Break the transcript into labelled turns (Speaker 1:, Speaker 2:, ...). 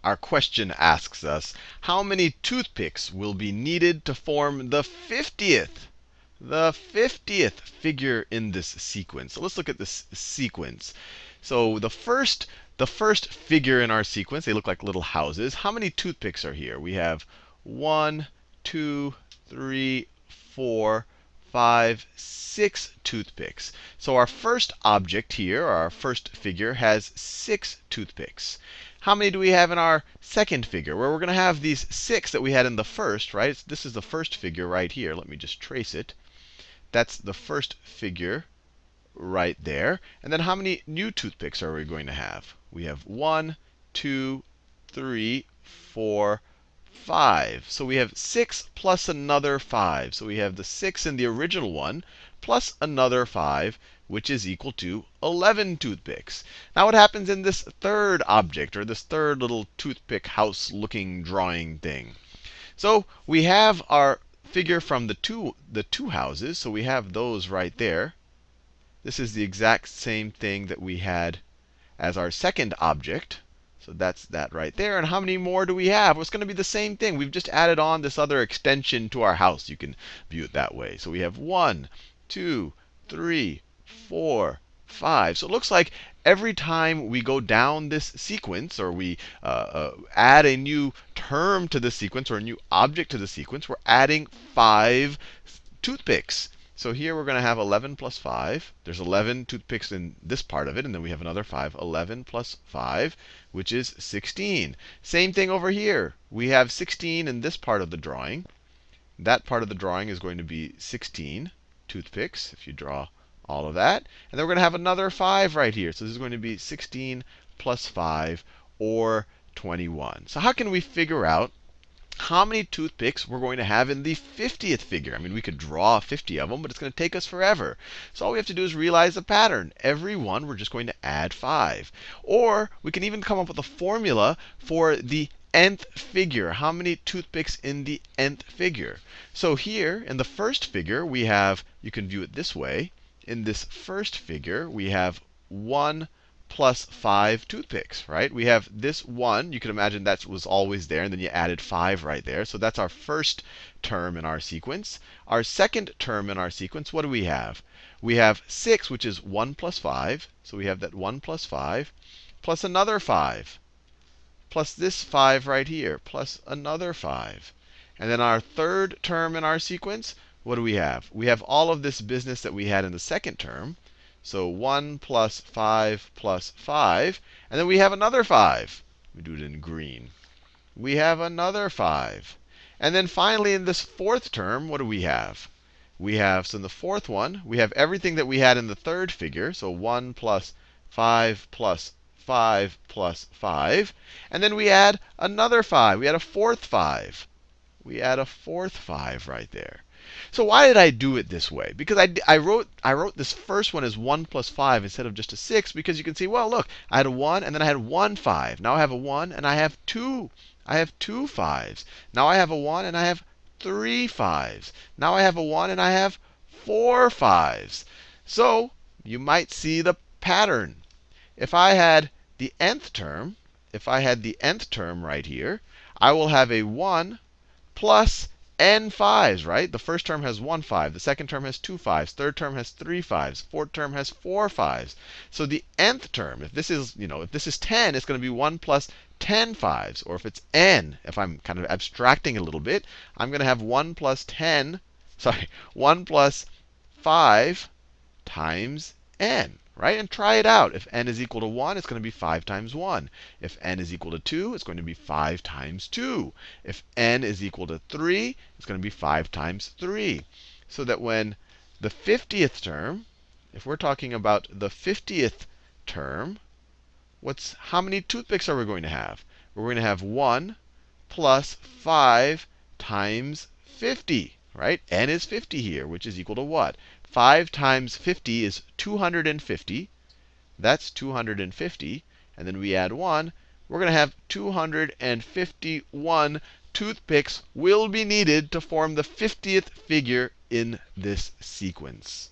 Speaker 1: Our question asks us, how many toothpicks will be needed to form the 50th? The 50th figure in this sequence. So let's look at this sequence. So the first figure in our sequence, they look like little houses. How many toothpicks are here? We have 1, 2, 3, 4, 5, 6 toothpicks. So our first object here, our first figure, has 6 toothpicks. How many do we have in our second figure? Where we're going to have these 6 that we had in the first, right? This is the first figure right here. Let me just trace it. That's the first figure right there. And then how many new toothpicks are we going to have? We have 1, 2, 3, 4, 5. So we have 6 plus another 5. So we have the 6 in the original one plus another 5, which is equal to 11 toothpicks. Now what happens in this third object, or this third little toothpick house-looking drawing thing? So we have our figure from the two houses. So we have those right there. This is the exact same thing that we had as our second object. So that's that right there. And how many more do we have? Well, it's going to be the same thing. We've just added on this other extension to our house. You can view it that way. So we have 1, 2, 3, 4, 5. So it looks like every time we go down this sequence, or we add a new term to the sequence, or a new object to the sequence, we're adding 5 toothpicks. So here we're going to have 11 plus 5. There's 11 toothpicks in this part of it, and then we have another 5. 11 plus 5, which is 16. Same thing over here. We have 16 in this part of the drawing. That part of the drawing is going to be 16 toothpicks, if you draw all of that. And then we're going to have another 5 right here. So this is going to be 16 plus 5, or 21. So how can we figure out how many toothpicks we're going to have in the 50th figure? I mean, we could draw 50 of them, but it's going to take us forever. So all we have to do is realize the pattern. Every one, we're just going to add 5. Or we can even come up with a formula for the nth figure. How many toothpicks in the nth figure? So here, in the first figure, we have, you can view it this way. In this first figure, we have 1 plus 5 toothpicks, right? We have this 1. You can imagine that was always there, and then you added 5 right there. So that's our first term in our sequence. Our second term in our sequence, what do we have? We have 6, which is 1 plus 5. So we have that 1 plus 5, plus another 5, plus this 5 right here, plus another 5. And then our third term in our sequence, what do we have? We have all of this business that we had in the second term. So 1 plus 5 plus 5. And then we have another 5. We do it in green. We have another 5. And then finally, in this fourth term, what do we have? We have, so in the fourth one, we have everything that we had in the third figure. So 1 plus 5 plus 5 plus 5. And then we add another 5. We add a fourth 5. We add a fourth 5 right there. So why did I do it this way? Because I wrote this first one as 1 plus 5 instead of just a 6, because you can see, well, look, I had a 1, and then I had 1 5. Now I have a 1, and I have 2. I have 2 5s. Now I have a 1, and I have 3 5s. Now I have a 1, and I have 4 5s. So you might see the pattern. If I had the nth term, right here, I will have a 1 plus n 5s, right? The first term has 1 5. The second term has 2 5s. Third term has 3 5s. Fourth term has 4 5s. So the nth term, if this is, if this is 10, it's going to be 1 plus 10 5s. Or if it's n, if I'm kind of abstracting a little bit, I'm going to have 1 plus 1 plus 5 times n. Right? And try it out. If n is equal to 1, it's going to be 5 times 1. If n is equal to 2, it's going to be 5 times 2. If n is equal to 3, it's going to be 5 times 3. So that when the 50th term, if we're talking about the 50th term, how many toothpicks are we going to have? We're going to have 1 plus 5 times 50. Right? N is 50 here, which is equal to what? 5 times 50 is 250. That's 250. And then we add 1. We're going to have 251 toothpicks will be needed to form the 50th figure in this sequence.